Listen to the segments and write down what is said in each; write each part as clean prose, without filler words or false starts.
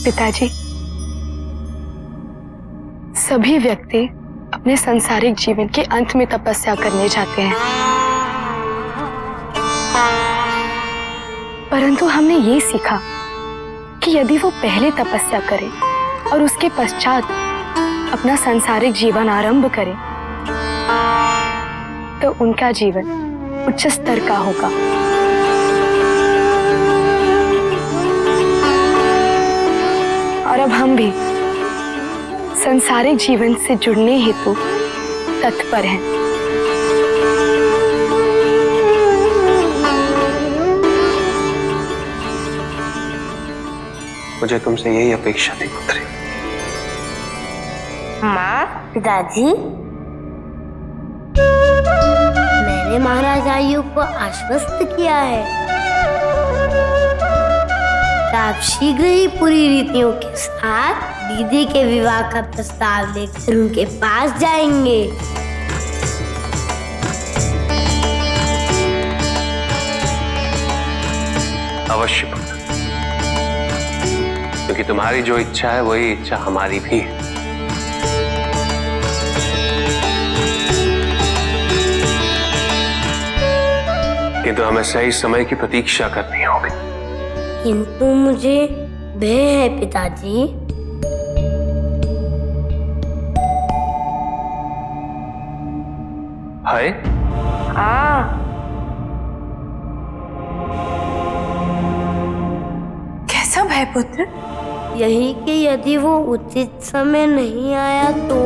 पिताजी, सभी व्यक्ति अपने सांसारिक जीवन के अंत में तपस्या करने जाते हैं, परंतु हमने ये सीखा कि यदि वो पहले तपस्या करें और उसके पश्चात अपना सांसारिक जीवन आरंभ करें तो उनका जीवन उच्च स्तर का होगा। और अब हम भी सांसारिक जीवन से जुड़ने हेतु तत्पर हैं। मुझे तुमसे यही अपेक्षा थी पुत्री। माँ, पिताजी, मैंने महाराज आयु को आश्वस्त किया है कि आप शीघ्र ही पूरी रीतियों के साथ दीदी के विवाह का प्रस्ताव लेकर उनके पास जाएंगे। अवश्य पुत्र, क्योंकि तुम्हारी जो इच्छा है वही इच्छा हमारी भी है। किंतु हमें सही समय की प्रतीक्षा करनी होगी। किंतु मुझे भय है पिताजी। है? हाँ, कैसा भय पुत्र? यही कि यदि वो उचित समय नहीं आया तो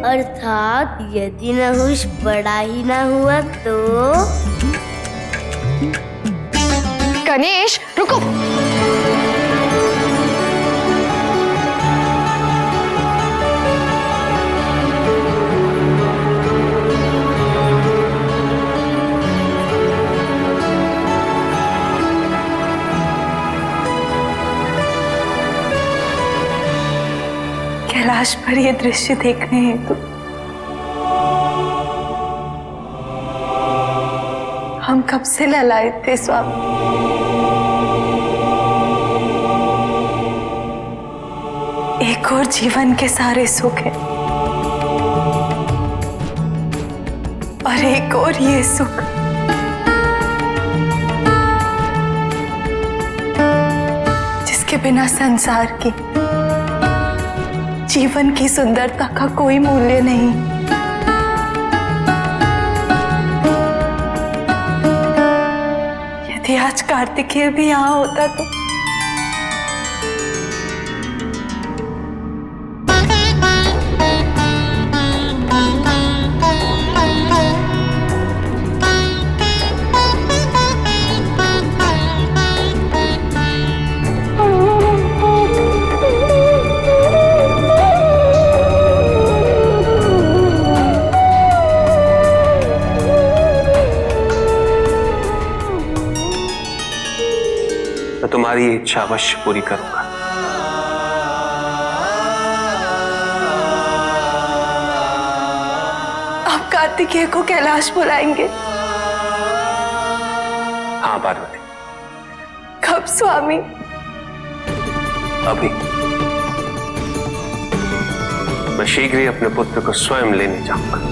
अर्थात यदि नहुष बड़ा ही ना हुआ तो। गणेश रुको। कैलाश पर यह दृश्य देखने हेतु हम कब से ललायत थे स्वामी। एक और जीवन के सारे सुख है और एक और ये सुख जिसके बिना संसार की जीवन की सुंदरता का कोई मूल्य नहीं। यदि आज कार्तिकेय भी यहाँ होता तो मैं तुम्हारी इच्छा अवश्य पूरी करूंगा। आप कार्तिकेय को कैलाश बुलाएंगे? हाँ पार्वती। कब स्वामी? अभी। मैं शीघ्र ही अपने पुत्र को स्वयं लेने जाऊंगा।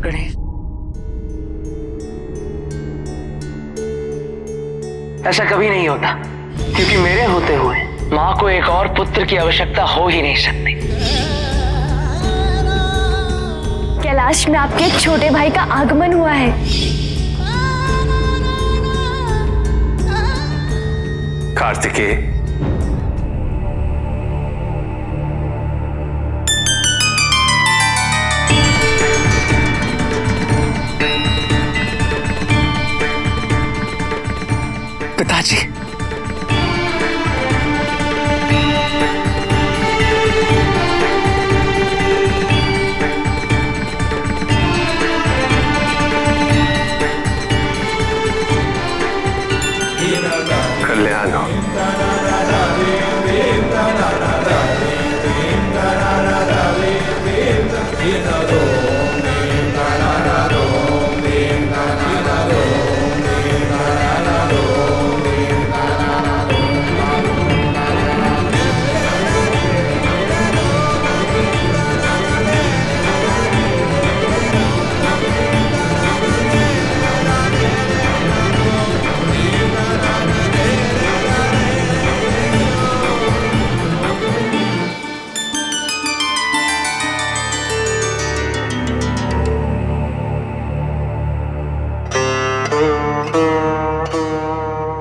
गणेश, ऐसा कभी नहीं होता, क्योंकि मेरे होते हुए माँ को एक और पुत्र की आवश्यकता हो ही नहीं सकती। कैलाश में आपके एक छोटे भाई का आगमन हुआ है। कार्तिकेय, पिताजी, कल्याण हो।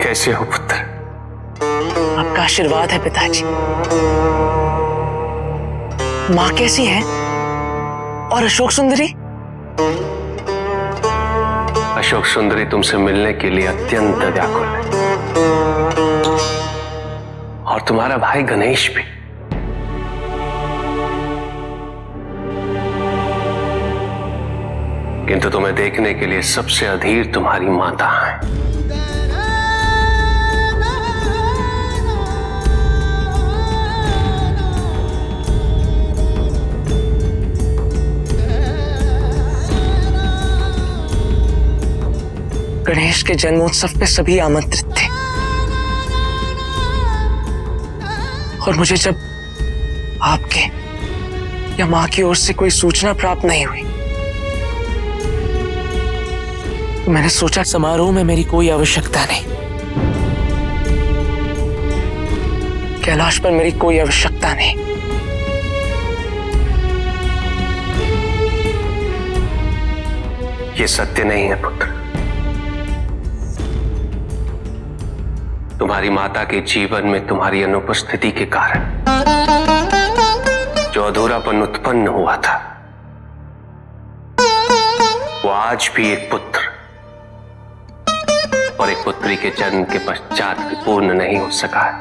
कैसे हो पुत्र? आपका आशीर्वाद है पिताजी। माँ कैसी है? और अशोक सुंदरी? अशोक सुंदरी तुमसे मिलने के लिए अत्यंत व्याकुल है, और तुम्हारा भाई गणेश भी। किंतु तुम्हें देखने के लिए सबसे अधीर तुम्हारी माता है। गणेश के जन्मोत्सव पे सभी आमंत्रित थे, और मुझे जब आपके या मां की ओर से कोई सूचना प्राप्त नहीं हुई तो मैंने सोचा समारोह में मेरी कोई आवश्यकता नहीं, कैलाश पर मेरी कोई आवश्यकता नहीं। ये सत्य नहीं है पुत्र। तुम्हारी माता के जीवन में तुम्हारी अनुपस्थिति के कारण जो अधूरापन उत्पन्न हुआ था, वो आज भी एक पुत्र और एक पुत्री के जन्म के पश्चात भी पूर्ण नहीं हो सका है।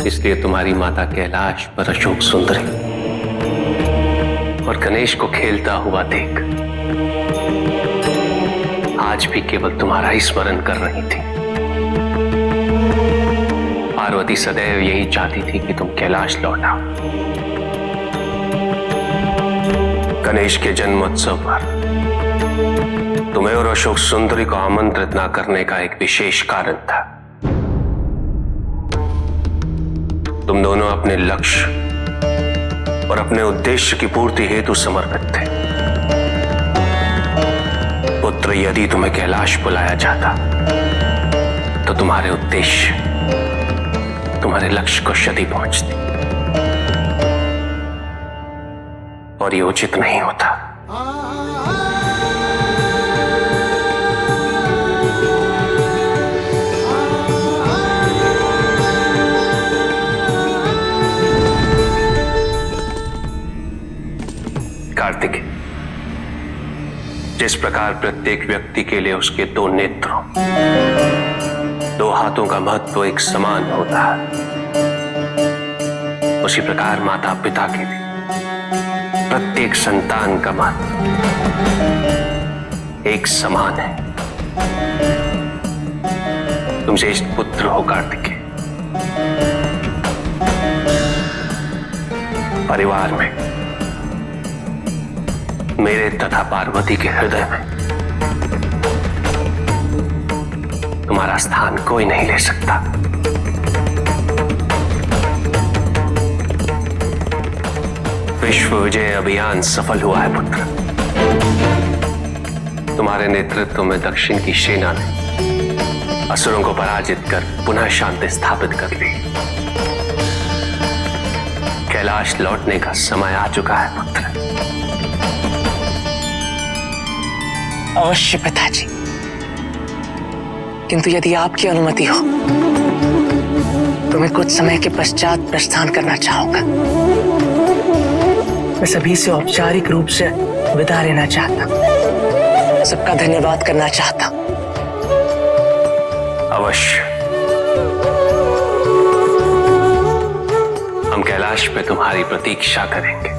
इसलिए तुम्हारी माता कैलाश पर अशोक सुंदरी और गणेश को खेलता हुआ देख आज भी केवल तुम्हारा ही स्मरण कर रही थी। पार्वती सदैव यही चाहती थी कि तुम कैलाश लौट आओ। गणेश के जन्मोत्सव पर तुम्हें और अशोक सुंदरी को आमंत्रित न करने का एक विशेष कारण था। तुम दोनों अपने लक्ष्य और अपने उद्देश्य की पूर्ति हेतु समर्पित थे। पुत्र, यदि तुम्हें कैलाश बुलाया जाता तो तुम्हारे उद्देश्य, तुम्हारे लक्ष्य को क्षति पहुंचती, और ये उचित नहीं होता। कार्तिक, जिस प्रकार प्रत्येक व्यक्ति के लिए उसके दो नेत्रों, दो हाथों का महत्व एक समान होता है, उसी प्रकार माता पिता के लिए प्रत्येक संतान का महत्व एक समान है। तुम श्रेष्ठ पुत्र हो कार्तिकेय। परिवार में, मेरे तथा पार्वती के हृदय में तुम्हारा स्थान कोई नहीं ले सकता। विश्व विजय अभियान सफल हुआ है पुत्र। तुम्हारे नेतृत्व में दक्षिण की सेना ने असुरों को पराजित कर पुनः शांति स्थापित कर ली। कैलाश लौटने का समय आ चुका है पुत्र। अवश्य पिताजी, किंतु यदि आपकी अनुमति हो तो मैं कुछ समय के पश्चात प्रस्थान करना चाहूंगा। मैं सभी से औपचारिक रूप से विदा लेना चाहता हूं, सबका धन्यवाद करना चाहता हूं। अवश्य, हम कैलाश पे तुम्हारी प्रतीक्षा करेंगे।